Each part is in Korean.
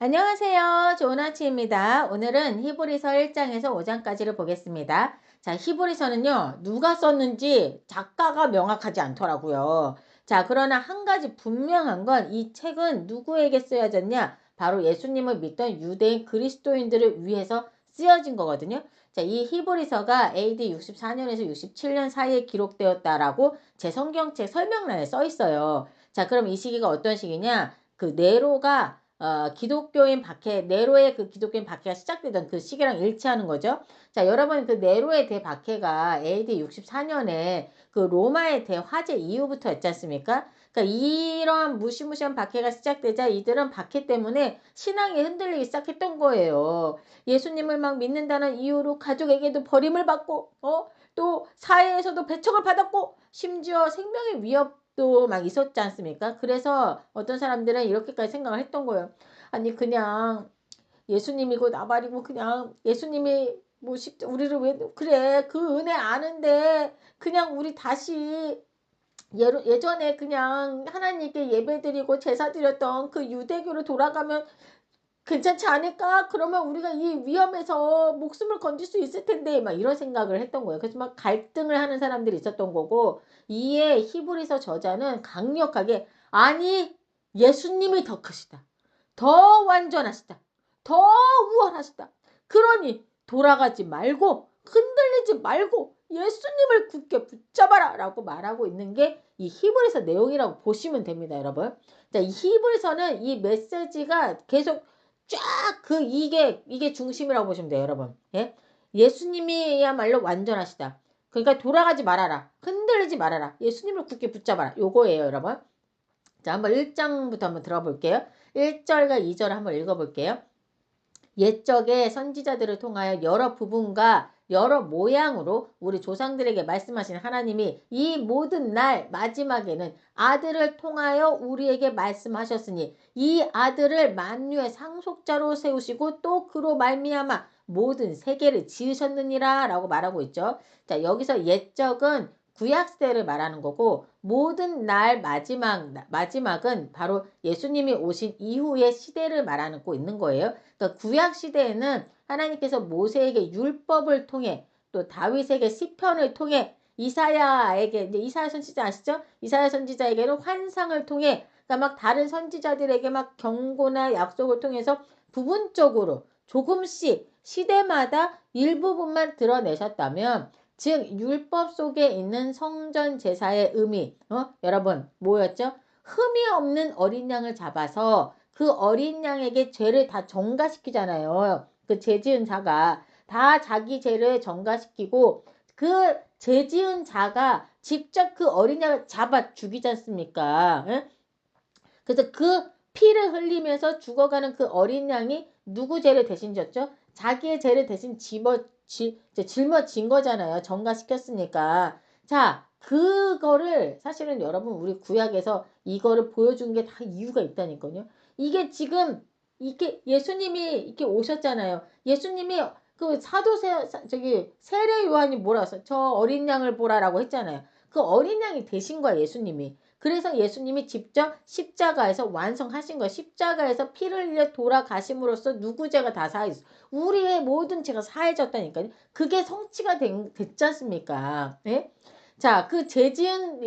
안녕하세요. 좋은 아침입니다. 오늘은 히브리서 1장에서 5장까지를 보겠습니다. 자, 히브리서는요, 누가 썼는지 작가가 명확하지 않더라고요. 자, 그러나 한 가지 분명한 건 이 책은 누구에게 쓰여졌냐? 바로 예수님을 믿던 유대인 그리스도인들을 위해서 쓰여진 거거든요. 자, 이 히브리서가 AD 64년에서 67년 사이에 기록되었다라고 제 성경책 설명란에 써 있어요. 자, 그럼 이 시기가 어떤 시기냐? 그 네로가 기독교인 박해, 네로의 그 기독교인 박해가 시작되던 그 시기랑 일치하는 거죠. 자, 여러분 그 네로의 대박해가 AD 64년에 그 로마의 대화재 이후부터 했지 않습니까? 그러니까 이런 무시무시한 박해가 시작되자 이들은 박해 때문에 신앙이 흔들리기 시작했던 거예요. 예수님을 막 믿는다는 이유로 가족에게도 버림을 받고, 또 사회에서도 배척을 받았고, 심지어 생명의 위협도 막 있었지 않습니까? 그래서 어떤 사람들은 이렇게까지 생각을 했던 거예요. 아니 그냥 예수님이고 나발이고 그냥 예수님이 뭐 우리를 왜 그래 그 은혜 아는데 그냥 우리 다시 예전에 그냥 하나님께 예배드리고 제사 드렸던 그 유대교로 돌아가면 괜찮지 않을까? 그러면 우리가 이 위험에서 목숨을 건질 수 있을 텐데 막 이런 생각을 했던 거예요. 그래서 막 갈등을 하는 사람들이 있었던 거고 이에 히브리서 저자는 강력하게 아니 예수님이 더 크시다. 더 완전하시다. 더 우월하시다. 그러니 돌아가지 말고 흔들리지 말고 예수님을 굳게 붙잡아라 라고 말하고 있는 게 이 히브리서 내용이라고 보시면 됩니다, 여러분. 자, 이 히브리서는 이 메시지가 계속 쫙 이게 중심이라고 보시면 돼요, 여러분. 예? 예수님이야말로 완전하시다. 그러니까 돌아가지 말아라. 흔들리지 말아라. 예수님을 굳게 붙잡아라. 요거예요, 여러분. 자, 한번 1장부터 한번 들어볼게요. 1절과 2절 한번 읽어볼게요. 옛적의 선지자들을 통하여 여러 부분과 여러 모양으로 우리 조상들에게 말씀하신 하나님이 이 모든 날 마지막에는 아들을 통하여 우리에게 말씀하셨으니 이 아들을 만유의 상속자로 세우시고 또 그로 말미암아 모든 세계를 지으셨느니라 라고 말하고 있죠. 자, 여기서 옛적은 구약시대를 말하는 거고 모든 날 마지막은 바로 예수님이 오신 이후의 시대를 말하고 있는 거예요. 그러니까 구약 시대에는 하나님께서 모세에게 율법을 통해 또 다윗에게 시편을 통해 이사야에게 이제 이사야 선지자 아시죠? 이사야 선지자에게는 환상을 통해 그러니까 막 다른 선지자들에게 막 경고나 약속을 통해서 부분적으로 조금씩 시대마다 일부분만 드러내셨다면 즉 율법 속에 있는 성전 제사의 의미 여러분 뭐였죠? 흠이 없는 어린 양을 잡아서 그 어린 양에게 죄를 다 전가시키잖아요. 그 죄지은 자가 다 자기 죄를 전가시키고 그 죄지은 자가 직접 그 어린 양을 잡아 죽이지 않습니까? 예? 그래서 그 피를 흘리면서 죽어가는 그 어린 양이 누구 죄를 대신 졌죠? 자기의 죄를 대신 짊어진 거잖아요. 전가시켰으니까. 자, 그거를 사실은 여러분 우리 구약에서 이거를 보여준 게 다 이유가 있다니까요. 이게 지금 이게 예수님이 이렇게 오셨잖아요. 예수님이 그 저기 세례 요한이 뭐라 했어? 저 어린 양을 보라라고 했잖아요. 그 어린 양이 되신 거야, 예수님이. 그래서 예수님이 직접 십자가에서 완성하신 거예요. 십자가에서 피를 흘려 돌아가심으로써 누구 죄가 다 사해졌어. 우리의 모든 죄가 사해졌다니까요. 그게 성취가 됐지 않습니까? 예? 자, 그 죄지은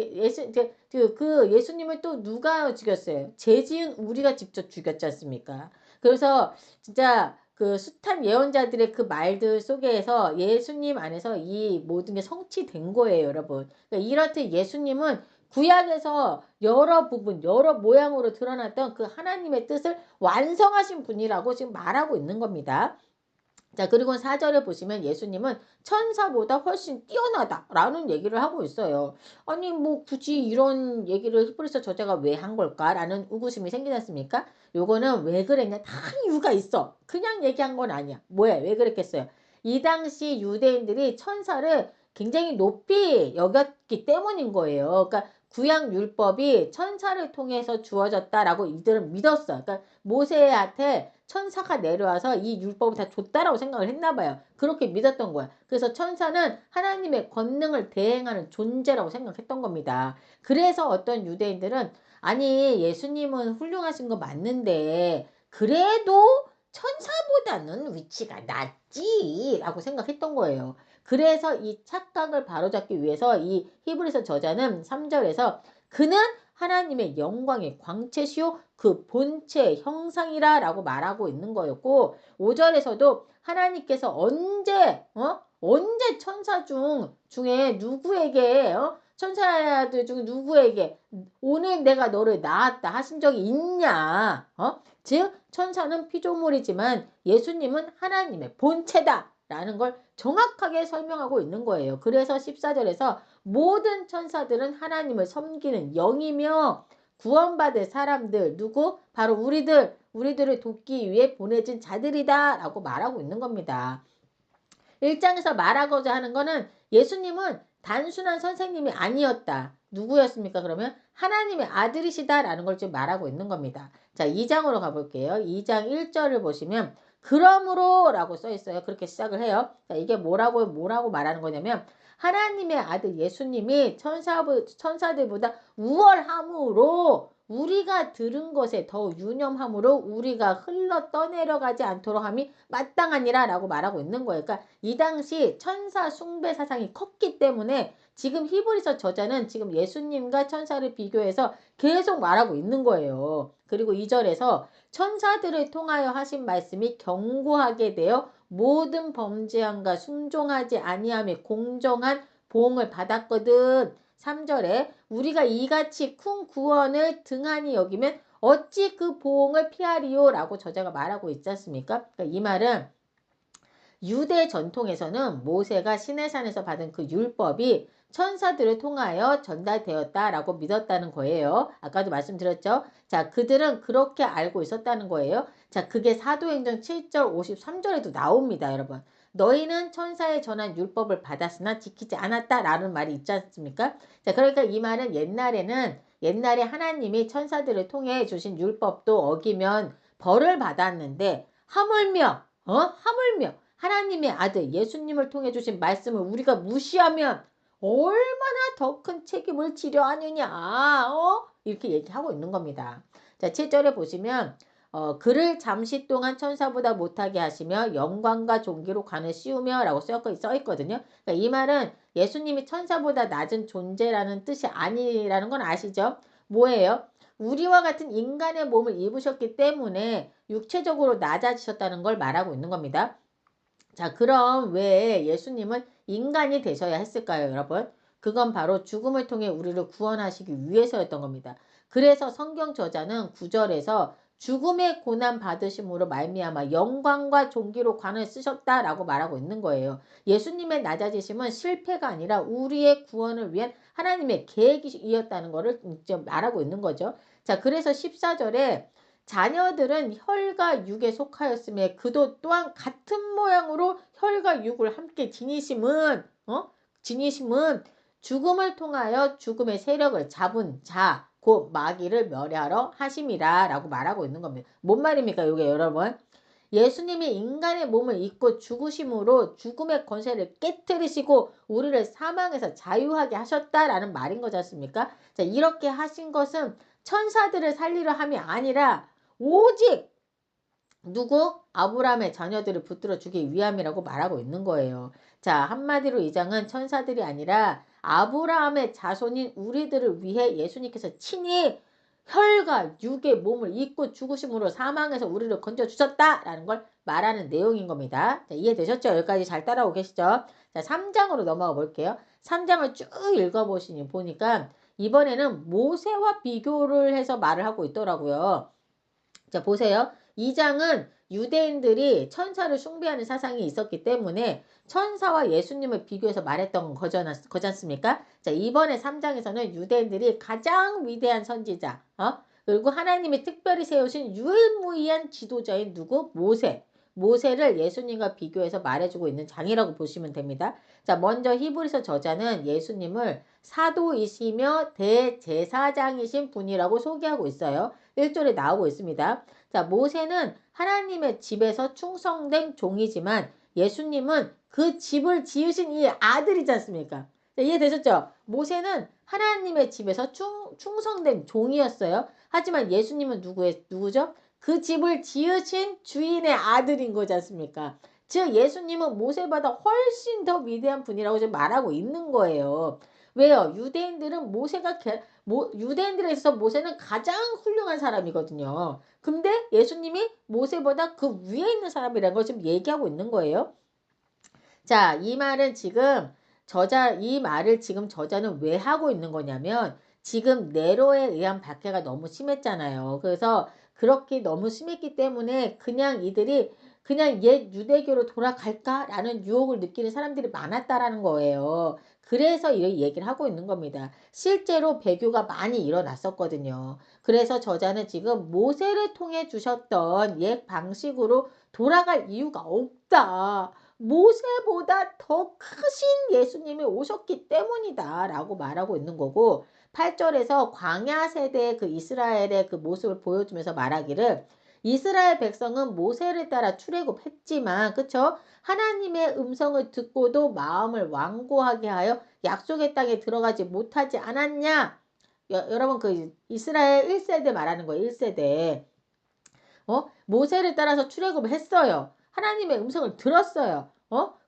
그 예수님을 또 누가 죽였어요? 죄지은 우리가 직접 죽였지 않습니까? 그래서 진짜 그 숱한 예언자들의 그 말들 속에서 예수님 안에서 이 모든 게 성취된 거예요, 여러분. 그러니까 이렇듯 예수님은 구약에서 여러 부분, 여러 모양으로 드러났던 그 하나님의 뜻을 완성하신 분이라고 지금 말하고 있는 겁니다. 자, 그리고 4절에 보시면 예수님은 천사보다 훨씬 뛰어나다라는 얘기를 하고 있어요. 아니, 뭐 굳이 이런 얘기를 히브리서 저자가 왜 한 걸까라는 의구심이 생기지 않습니까? 요거는 왜 그랬냐? 다 이유가 있어. 그냥 얘기한 건 아니야. 뭐야? 왜 그랬겠어요? 이 당시 유대인들이 천사를 굉장히 높이 여겼기 때문인 거예요. 그러니까 구약 율법이 천사를 통해서 주어졌다라고 이들은 믿었어. 그러니까 모세한테 천사가 내려와서 이 율법을 다 줬다라고 생각을 했나 봐요. 그렇게 믿었던 거야. 그래서 천사는 하나님의 권능을 대행하는 존재라고 생각했던 겁니다. 그래서 어떤 유대인들은 아니 예수님은 훌륭하신 거 맞는데 그래도 천사보다는 위치가 낫지라고 생각했던 거예요. 그래서 이 착각을 바로잡기 위해서 이 히브리서 저자는 3절에서 그는 하나님의 영광의 광채시요 그 본체 형상이라 라고 말하고 있는 거였고 5절에서도 하나님께서 언제 천사 중에 누구에게 천사들 중 누구에게 오늘 내가 너를 낳았다 하신 적이 있냐? 즉 천사는 피조물이지만 예수님은 하나님의 본체다 라는 걸 정확하게 설명하고 있는 거예요. 그래서 14절에서 모든 천사들은 하나님을 섬기는 영이며 구원받을 사람들 누구? 바로 우리들을 돕기 위해 보내진 자들이다 라고 말하고 있는 겁니다. 1장에서 말하고자 하는 거는 예수님은 단순한 선생님이 아니었다. 누구였습니까? 그러면 하나님의 아들이시다라는 걸 지금 말하고 있는 겁니다. 자, 2장으로 가볼게요. 2장 1절을 보시면 그러므로 라고 써 있어요. 그렇게 시작을 해요. 자, 이게 뭐라고 말하는 거냐면 하나님의 아들 예수님이 천사들보다 우월함으로 우리가 들은 것에 더 유념함으로 우리가 흘러 떠내려가지 않도록 함이 마땅하니라 라고 말하고 있는 거예요. 그러니까 이 당시 천사 숭배 사상이 컸기 때문에 지금 히브리서 저자는 지금 예수님과 천사를 비교해서 계속 말하고 있는 거예요. 그리고 2절에서 천사들을 통하여 하신 말씀이 견고하게 되어 모든 범죄함과 순종하지 아니함의 공정한 보응을 받았거든. 3절에 우리가 이같이 큰 구원을 등한히 여기면 어찌 그 보응을 피하리요? 라고 저자가 말하고 있지 않습니까? 그러니까 이 말은 유대 전통에서는 모세가 시내산에서 받은 그 율법이 천사들을 통하여 전달되었다라고 믿었다는 거예요. 아까도 말씀드렸죠. 자, 그들은 그렇게 알고 있었다는 거예요. 자, 그게 사도행전 7절 53절에도 나옵니다, 여러분. 너희는 천사에 전한 율법을 받았으나 지키지 않았다라는 말이 있지 않습니까? 자, 그러니까 이 말은 옛날에 하나님이 천사들을 통해 주신 율법도 어기면 벌을 받았는데 하물며 하나님의 아들 예수님을 통해 주신 말씀을 우리가 무시하면 얼마나 더 큰 책임을 지려 하느냐 이렇게 얘기하고 있는 겁니다. 자, 7절에 보시면 그를 잠시 동안 천사보다 못하게 하시며 영광과 존귀로 관을 씌우며 라고 써 있거든요. 그러니까 이 말은 예수님이 천사보다 낮은 존재라는 뜻이 아니라는 건 아시죠? 뭐예요? 우리와 같은 인간의 몸을 입으셨기 때문에 육체적으로 낮아지셨다는 걸 말하고 있는 겁니다. 자, 그럼 왜 예수님은 인간이 되셔야 했을까요, 여러분? 그건 바로 죽음을 통해 우리를 구원하시기 위해서였던 겁니다. 그래서 성경 저자는 9절에서 죽음의 고난 받으심으로 말미암아 영광과 존귀로 관을 쓰셨다라고 말하고 있는 거예요. 예수님의 낮아지심은 실패가 아니라 우리의 구원을 위한 하나님의 계획이었다는 것을 이제 말하고 있는 거죠. 자, 그래서 14절에 자녀들은 혈과 육에 속하였음에 그도 또한 같은 모양으로 혈과 육을 함께 지니심은 죽음을 통하여 죽음의 세력을 잡은 자, 곧 마귀를 멸하러 하심이라 라고 말하고 있는 겁니다. 뭔 말입니까, 이게 여러분? 예수님이 인간의 몸을 입고 죽으심으로 죽음의 권세를 깨뜨리시고 우리를 사망에서 자유하게 하셨다라는 말인 거지 않습니까? 자, 이렇게 하신 것은 천사들을 살리려 함이 아니라 오직 누구? 아브라함의 자녀들을 붙들어 주기 위함이라고 말하고 있는 거예요. 자, 한마디로 이 장은 천사들이 아니라 아브라함의 자손인 우리들을 위해 예수님께서 친히 혈과 육의 몸을 입고 죽으심으로 사망에서 우리를 건져주셨다라는 걸 말하는 내용인 겁니다. 자, 이해되셨죠? 여기까지 잘 따라오고 계시죠? 자, 3장으로 넘어가 볼게요. 3장을 쭉 읽어보시니 보니까 이번에는 모세와 비교를 해서 말을 하고 있더라고요. 자, 보세요. 2장은 유대인들이 천사를 숭배하는 사상이 있었기 때문에 천사와 예수님을 비교해서 말했던 거지 않습니까? 자, 이번에 3장에서는 유대인들이 가장 위대한 선지자, 그리고 하나님이 특별히 세우신 유일무이한 지도자인 누구? 모세를 예수님과 비교해서 말해주고 있는 장이라고 보시면 됩니다. 자, 먼저 히브리서 저자는 예수님을 사도이시며 대제사장이신 분이라고 소개하고 있어요. 1절에 나오고 있습니다. 자, 모세는 하나님의 집에서 충성된 종이지만 예수님은 그 집을 지으신 이 아들이지 않습니까? 자, 이해되셨죠? 모세는 하나님의 집에서 충성된 종이었어요. 하지만 예수님은 누구죠? 그 집을 지으신 주인의 아들인 거지 않습니까? 즉 예수님은 모세보다 훨씬 더 위대한 분이라고 지금 말하고 있는 거예요. 왜요? 유대인들은 유대인들에 있어서 모세는 가장 훌륭한 사람이거든요. 근데 예수님이 모세보다 그 위에 있는 사람이라는 걸 지금 얘기하고 있는 거예요. 자, 이 말을 지금 저자는 왜 하고 있는 거냐면, 지금 네로에 의한 박해가 너무 심했잖아요. 그래서 그렇게 너무 심했기 때문에 그냥 이들이 그냥 옛 유대교로 돌아갈까라는 유혹을 느끼는 사람들이 많았다라는 거예요. 그래서 이 얘기를 하고 있는 겁니다. 실제로 배교가 많이 일어났었거든요. 그래서 저자는 지금 모세를 통해 주셨던 옛 방식으로 돌아갈 이유가 없다. 모세보다 더 크신 예수님이 오셨기 때문이다 라고 말하고 있는 거고, 8절에서 광야 세대의 그 이스라엘의 그 모습을 보여주면서 말하기를, 이스라엘 백성은 모세를 따라 출애굽했지만 그쵸? 하나님의 음성을 듣고도 마음을 완고하게 하여 약속의 땅에 들어가지 못하지 않았냐? 여러분 그 이스라엘 1세대 말하는 거예요. 1세대. 모세를 따라서 출애굽을 했어요. 하나님의 음성을 들었어요.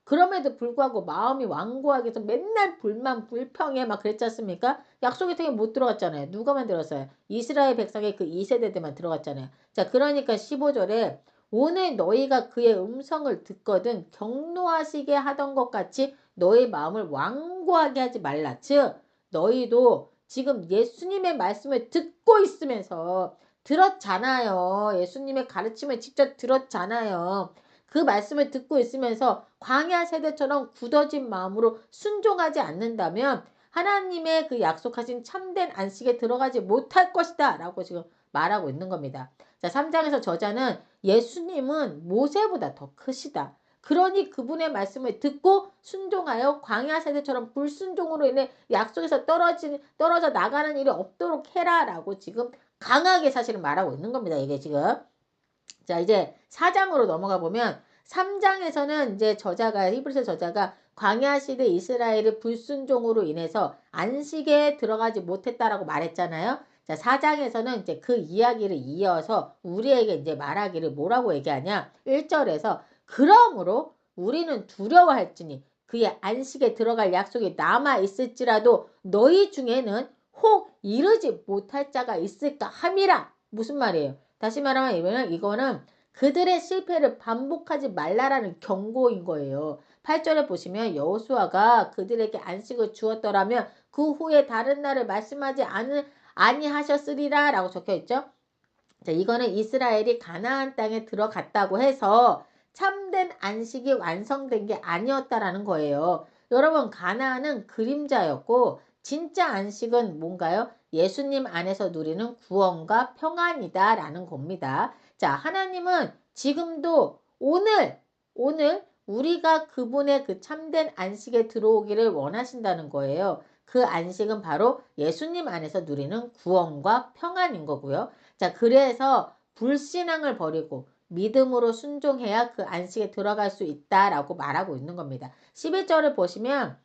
그럼에도 불구하고 마음이 완고하게 해서 맨날 불만 불평해 막 그랬지 않습니까? 약속의 땅에 못 들어갔잖아요. 누가 만들었어요? 이스라엘 백성의 그 2세대들만 들어갔잖아요. 자, 그러니까 15절에 오늘 너희가 그의 음성을 듣거든 경노하시게 하던 것 같이 너희 마음을 완고하게 하지 말라. 즉 너희도 지금 예수님의 말씀을 듣고 있으면서 들었잖아요. 예수님의 가르침을 직접 들었잖아요. 그 말씀을 듣고 있으면서 광야 세대처럼 굳어진 마음으로 순종하지 않는다면 하나님의 그 약속하신 참된 안식에 들어가지 못할 것이다 라고 지금 말하고 있는 겁니다. 자, 3장에서 저자는 예수님은 모세보다 더 크시다. 그러니 그분의 말씀을 듣고 순종하여 광야 세대처럼 불순종으로 인해 약속에서 떨어져 나가는 일이 없도록 해라라고 지금 강하게 사실은 말하고 있는 겁니다. 이게 지금. 자, 이제 4장으로 넘어가 보면 3장에서는 이제 히브리서 저자가 광야 시대 이스라엘의 불순종으로 인해서 안식에 들어가지 못했다라고 말했잖아요. 자, 4장에서는 이제 그 이야기를 이어서 우리에게 이제 말하기를 뭐라고 얘기하냐? 1절에서 그러므로 우리는 두려워할지니 그의 안식에 들어갈 약속이 남아 있을지라도 너희 중에는 혹 이르지 못할 자가 있을까 함이라. 무슨 말이에요? 다시 말하면 이거는 그들의 실패를 반복하지 말라라는 경고인 거예요. 8절에 보시면 여호수아가 그들에게 안식을 주었더라면 그 후에 다른 날을 말씀하지 아니하셨으리라 라고 적혀 있죠. 자, 이거는 이스라엘이 가나안 땅에 들어갔다고 해서 참된 안식이 완성된 게 아니었다라는 거예요. 여러분, 가나안은 그림자였고 진짜 안식은 뭔가요? 예수님 안에서 누리는 구원과 평안이다라는 겁니다. 자, 하나님은 지금도 오늘 우리가 그분의 그 참된 안식에 들어오기를 원하신다는 거예요. 그 안식은 바로 예수님 안에서 누리는 구원과 평안인 거고요. 자, 그래서 불신앙을 버리고 믿음으로 순종해야 그 안식에 들어갈 수 있다라고 말하고 있는 겁니다. 11절을 보시면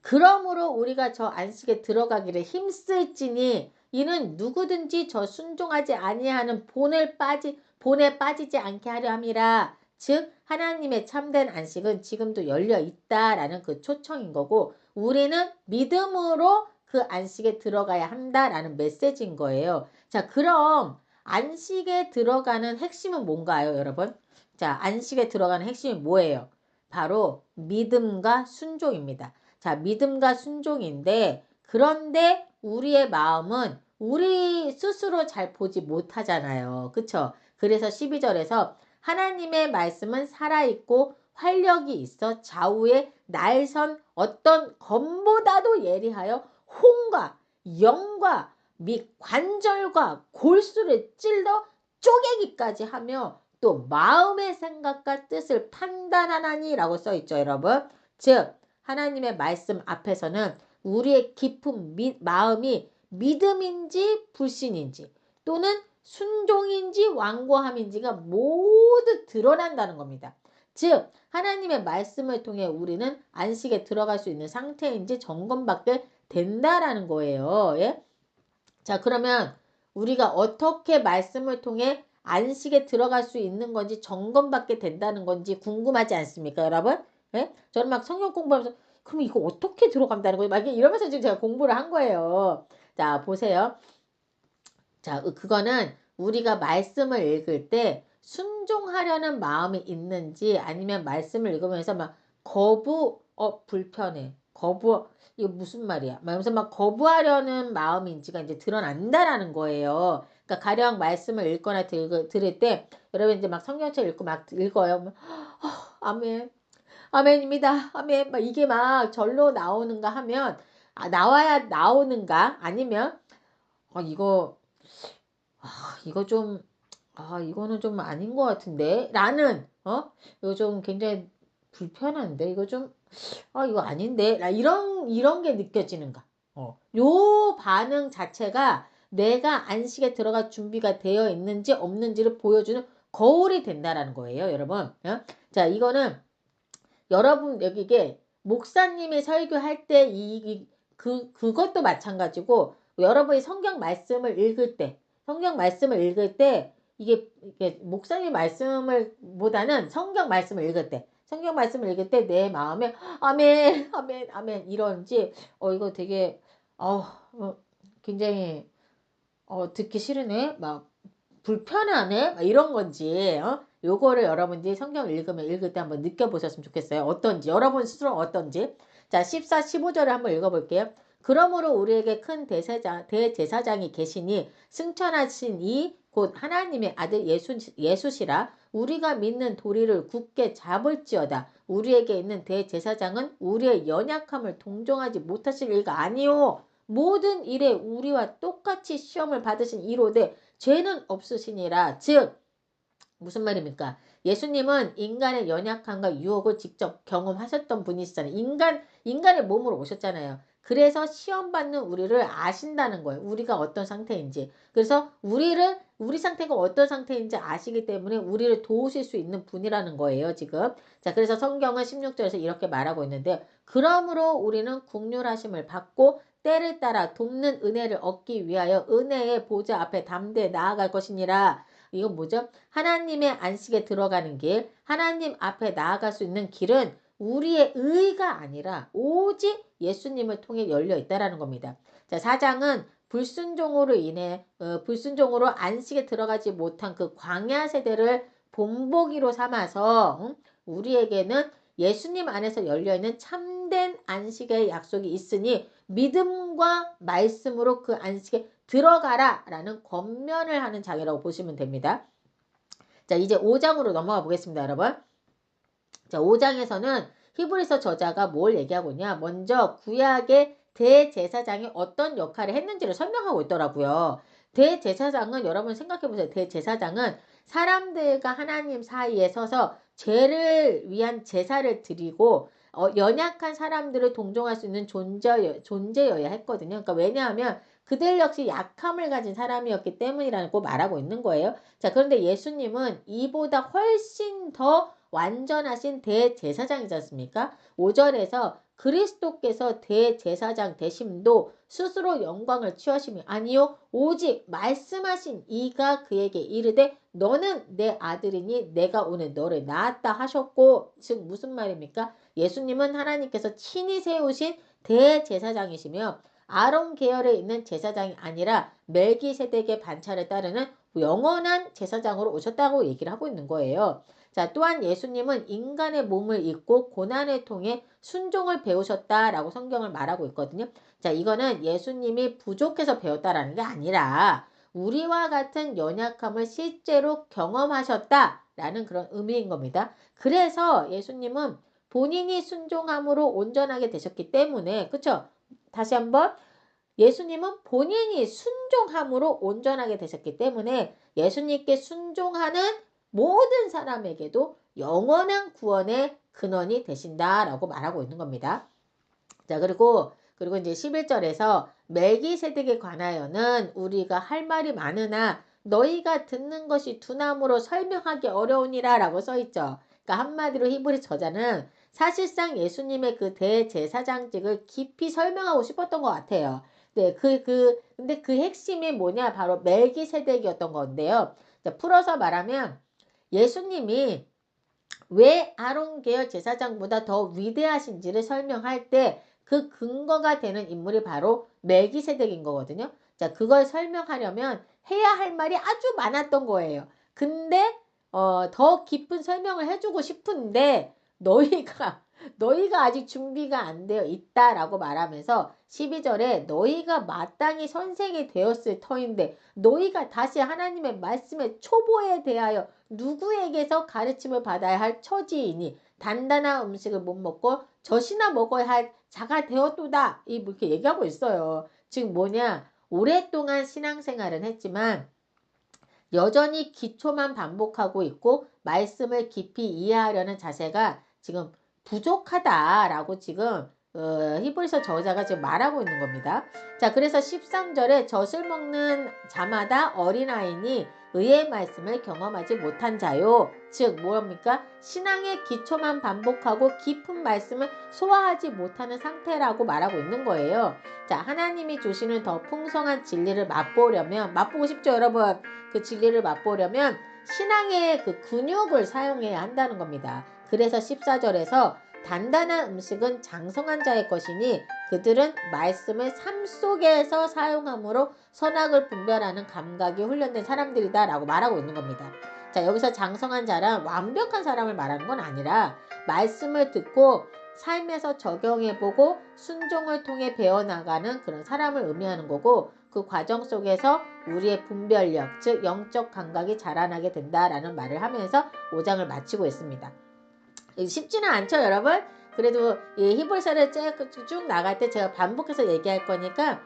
그러므로 우리가 저 안식에 들어가기를 힘쓸지니 이는 누구든지 저 순종하지 아니하는 본에 빠지지 않게 하려 함이라. 즉 하나님의 참된 안식은 지금도 열려 있다라는 그 초청인 거고 우리는 믿음으로 그 안식에 들어가야 한다라는 메시지인 거예요. 자, 그럼 안식에 들어가는 핵심은 뭔가요, 여러분? 자, 안식에 들어가는 핵심이 뭐예요? 바로 믿음과 순종입니다. 자, 믿음과 순종인데 그런데 우리의 마음은 우리 스스로 잘 보지 못하잖아요. 그쵸? 그래서 12절에서 하나님의 말씀은 살아있고 활력이 있어 좌우에 날선 어떤 검보다도 예리하여 혼과 영과 및 관절과 골수를 찔러 쪼개기까지 하며 또 마음의 생각과 뜻을 판단하나니라고 써있죠, 여러분. 즉 하나님의 말씀 앞에서는 우리의 깊은 마음이 믿음인지 불신인지 또는 순종인지 완고함인지가 모두 드러난다는 겁니다. 즉 하나님의 말씀을 통해 우리는 안식에 들어갈 수 있는 상태인지 점검받게 된다라는 거예요. 예? 자, 그러면 우리가 어떻게 말씀을 통해 안식에 들어갈 수 있는 건지 점검받게 된다는 건지 궁금하지 않습니까, 여러분? 예? 저는 막 성경 공부하면서 그럼 이거 어떻게 들어간다는 거예요? 막 이러면서 지금 제가 공부를 한 거예요. 자, 보세요. 자, 그거는 우리가 말씀을 읽을 때 순종하려는 마음이 있는지 아니면 말씀을 읽으면서 막 불편해. 이거 무슨 말이야? 막 이러면서 막 거부하려는 마음인지가 이제 드러난다라는 거예요. 그러니까 가령 말씀을 읽거나 들을 때 여러분 이제 막 성경책 읽고 막 읽어요. 아멘. 아멘입니다. 아멘. 막 이게 막 절로 나오는가 하면 나와야 나오는가 아니면 이거 이거 좀, 이거는 좀 아닌 것 같은데? 이거 좀 굉장히 불편한데? 이거 아닌데? 이런 게 느껴지는가? 요 반응 자체가 내가 안식에 들어갈 준비가 되어 있는지 없는지를 보여주는 거울이 된다라는 거예요, 여러분. 자, 이거는 여러분, 여기 이게 목사님이 설교할 때 그것도 마찬가지고 여러분이 성경 말씀을 읽을 때 이게 목사님 말씀을 보다는 성경 말씀을 읽을 때 내 마음에 아멘, 아멘, 아멘 이런지 이거 되게 굉장히 듣기 싫으네. 막 불편하네? 막 이런 건지, 요거를 여러분들이 성경을 읽을 때 한번 느껴보셨으면 좋겠어요. 어떤지, 여러분 스스로 어떤지. 자, 14, 15절을 한번 읽어볼게요. 그러므로 우리에게 큰 대제사장이 계시니 승천하신 이 곧 하나님의 아들 예수시라. 우리가 믿는 도리를 굳게 잡을지어다. 우리에게 있는 대제사장은 우리의 연약함을 동정하지 못하실 이가 아니요. 모든 일에 우리와 똑같이 시험을 받으신 이로되 죄는 없으시니라. 즉 무슨 말입니까? 예수님은 인간의 연약함과 유혹을 직접 경험하셨던 분이시잖아요. 인간의 몸으로 오셨잖아요. 그래서 시험받는 우리를 아신다는 거예요. 우리가 어떤 상태인지. 그래서 우리 상태가 어떤 상태인지 아시기 때문에 우리를 도우실 수 있는 분이라는 거예요, 지금. 자, 그래서 성경은 16절에서 이렇게 말하고 있는데, 그러므로 우리는 긍휼하심을 받고 때를 따라 돕는 은혜를 얻기 위하여 은혜의 보좌 앞에 담대히 나아갈 것이니라. 이건 뭐죠? 하나님의 안식에 들어가는 길, 하나님 앞에 나아갈 수 있는 길은 우리의 의가 아니라 오직 예수님을 통해 열려 있다라는 겁니다. 자, 4장은 불순종으로 안식에 들어가지 못한 그 광야 세대를 본보기로 삼아서 우리에게는 예수님 안에서 열려있는 참된 안식의 약속이 있으니 믿음과 말씀으로 그 안식에 들어가라 라는 권면을 하는 장이라고 보시면 됩니다. 자, 이제 5장으로 넘어가 보겠습니다, 여러분. 자, 5장에서는 히브리서 저자가 뭘 얘기하고 있냐? 먼저 구약의 대제사장이 어떤 역할을 했는지를 설명하고 있더라고요. 대제사장은 여러분 생각해 보세요. 대제사장은 사람들과 하나님 사이에 서서 죄를 위한 제사를 드리고 연약한 사람들을 동정할 수 있는 존재여야 했거든요. 그러니까 왜냐하면 그들 역시 약함을 가진 사람이었기 때문이라고 말하고 있는 거예요. 자, 그런데 예수님은 이보다 훨씬 더 완전하신 대제사장이지 않습니까? 5절에서 그리스도께서 대제사장 되심도 스스로 영광을 취하심이 아니요 오직 말씀하신 이가 그에게 이르되 너는 내 아들이니 내가 오늘 너를 낳았다 하셨고, 즉 무슨 말입니까? 예수님은 하나님께서 친히 세우신 대제사장이시며 아론 계열에 있는 제사장이 아니라 멜기세덱의 반차를 따르는 영원한 제사장으로 오셨다고 얘기를 하고 있는 거예요. 자, 또한 예수님은 인간의 몸을 입고 고난을 통해 순종을 배우셨다라고 성경을 말하고 있거든요. 자, 이거는 예수님이 부족해서 배웠다라는 게 아니라 우리와 같은 연약함을 실제로 경험하셨다라는 그런 의미인 겁니다. 그래서 예수님은 본인이 순종함으로 온전하게 되셨기 때문에, 그쵸? 다시 한번 예수님은 본인이 순종함으로 온전하게 되셨기 때문에 예수님께 순종하는 모든 사람에게도 영원한 구원의 근원이 되신다라고 말하고 있는 겁니다. 자, 그리고 이제 11절에서 멜기세덱에 관하여는 우리가 할 말이 많으나 너희가 듣는 것이 두나무로 설명하기 어려우니라 라고 써있죠. 그러니까 한마디로 히브리 저자는 사실상 예수님의 그 대제사장직을 깊이 설명하고 싶었던 것 같아요. 네, 근데 그 핵심이 뭐냐? 바로 멜기세덱이었던 건데요. 자, 풀어서 말하면 예수님이 왜 아론 계열 제사장보다 더 위대하신지를 설명할 때 그 근거가 되는 인물이 바로 멜기세덱인 거거든요. 자, 그걸 설명하려면 해야 할 말이 아주 많았던 거예요. 근데 더 깊은 설명을 해주고 싶은데 너희가 아직 준비가 안 되어 있다라고 말하면서 12절에 너희가 마땅히 선생이 되었을 터인데 너희가 다시 하나님의 말씀의 초보에 대하여 누구에게서 가르침을 받아야 할 처지이니 단단한 음식을 못 먹고 젖이나 먹어야 할 자가 되었도다. 이렇게 얘기하고 있어요. 즉 뭐냐, 오랫동안 신앙생활은 했지만 여전히 기초만 반복하고 있고 말씀을 깊이 이해하려는 자세가 지금 부족하다라고 지금 히브리서 저자가 지금 말하고 있는 겁니다. 자, 그래서 13절에 젖을 먹는 자마다 어린아이니 의의 말씀을 경험하지 못한 자요. 즉 뭡니까? 신앙의 기초만 반복하고 깊은 말씀을 소화하지 못하는 상태라고 말하고 있는 거예요. 자, 하나님이 주시는 더 풍성한 진리를 맛보고 싶죠, 여러분? 그 진리를 맛보려면 신앙의 그 근육을 사용해야 한다는 겁니다. 그래서 14절에서 단단한 음식은 장성한 자의 것이니 그들은 말씀을 삶 속에서 사용함으로 선악을 분별하는 감각이 훈련된 사람들이다 라고 말하고 있는 겁니다. 자, 여기서 장성한 자란 완벽한 사람을 말하는 건 아니라 말씀을 듣고 삶에서 적용해보고 순종을 통해 배워나가는 그런 사람을 의미하는 거고, 그 과정 속에서 우리의 분별력, 즉 영적 감각이 자라나게 된다라는 말을 하면서 5장을 마치고 있습니다. 쉽지는 않죠, 여러분? 그래도 이 히브리서를 쭉 나갈 때 제가 반복해서 얘기할 거니까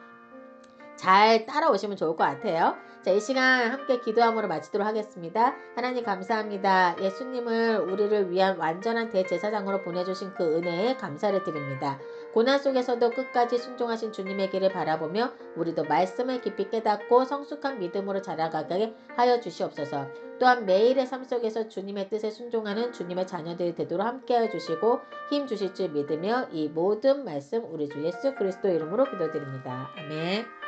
잘 따라오시면 좋을 것 같아요. 자, 이 시간 함께 기도함으로 마치도록 하겠습니다. 하나님 감사합니다. 예수님을 우리를 위한 완전한 대제사장으로 보내주신 그 은혜에 감사를 드립니다. 고난 속에서도 끝까지 순종하신 주님의 길을 바라보며 우리도 말씀을 깊이 깨닫고 성숙한 믿음으로 자라가게 하여 주시옵소서. 또한 매일의 삶 속에서 주님의 뜻에 순종하는 주님의 자녀들이 되도록 함께하여 주시고 힘 주실 줄 믿으며 이 모든 말씀 우리 주 예수 그리스도 이름으로 기도드립니다. 아멘.